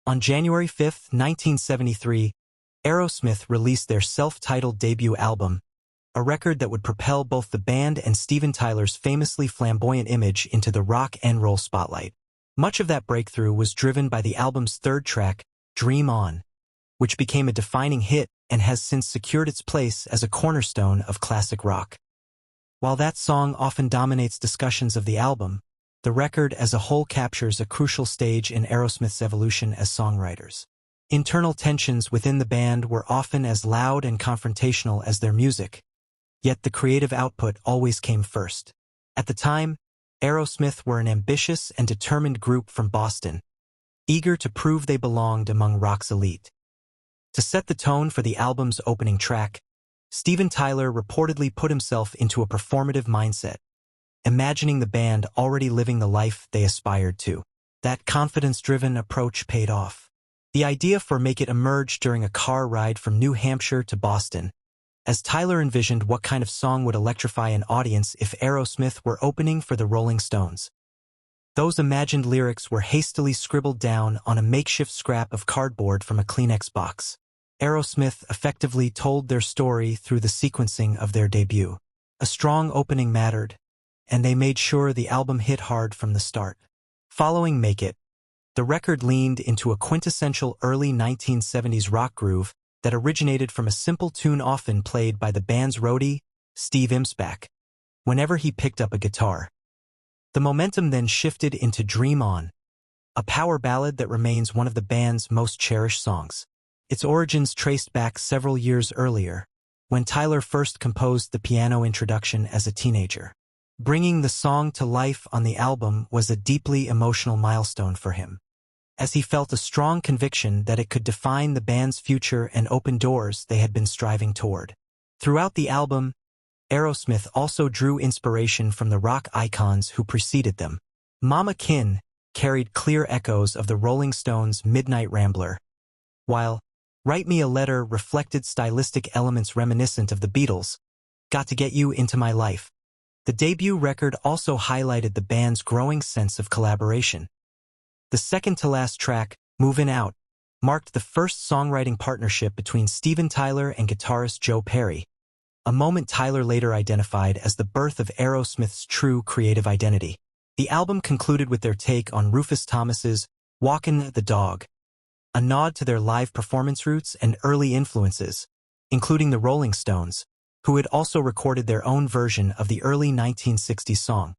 On January 5, 1973, Aerosmith released their self-titled debut album, a record that would propel both the band and Steven Tyler's famously flamboyant image into the rock and roll spotlight. Much of that breakthrough was driven by the album's third track, Dream On, which became a defining hit and has since secured its place as a cornerstone of classic rock. While that song often dominates discussions of the album, the record as a whole captures a crucial stage in Aerosmith's evolution as songwriters. Internal tensions within the band were often as loud and confrontational as their music, yet the creative output always came first. At the time, Aerosmith were an ambitious and determined group from Boston, eager to prove they belonged among rock's elite. To set the tone for the album's opening track, Steven Tyler reportedly put himself into a performative mindset, imagining the band already living the life they aspired to. That confidence-driven approach paid off. The idea for Make It emerged during a car ride from New Hampshire to Boston, as Tyler envisioned what kind of song would electrify an audience if Aerosmith were opening for the Rolling Stones. Those imagined lyrics were hastily scribbled down on a makeshift scrap of cardboard from a Kleenex box. Aerosmith effectively told their story through the sequencing of their debut. A strong opening mattered, and they made sure the album hit hard from the start. Following Make It, the record leaned into a quintessential early 1970s rock groove that originated from a simple tune often played by the band's roadie, Steve Imsbach, whenever he picked up a guitar. The momentum then shifted into Dream On, a power ballad that remains one of the band's most cherished songs. Its origins traced back several years earlier, when Tyler first composed the piano introduction as a teenager. Bringing the song to life on the album was a deeply emotional milestone for him, as he felt a strong conviction that it could define the band's future and open doors they had been striving toward. Throughout the album, Aerosmith also drew inspiration from the rock icons who preceded them. Mama Kin carried clear echoes of the Rolling Stones' Midnight Rambler, while Write Me a Letter reflected stylistic elements reminiscent of the Beatles' Got to Get You Into My Life. The debut record also highlighted the band's growing sense of collaboration. The second-to-last track, Movin' Out, marked the first songwriting partnership between Steven Tyler and guitarist Joe Perry, a moment Tyler later identified as the birth of Aerosmith's true creative identity. The album concluded with their take on Rufus Thomas's Walkin' the Dog, a nod to their live performance roots and early influences, including the Rolling Stones, who had also recorded their own version of the early 1960s song.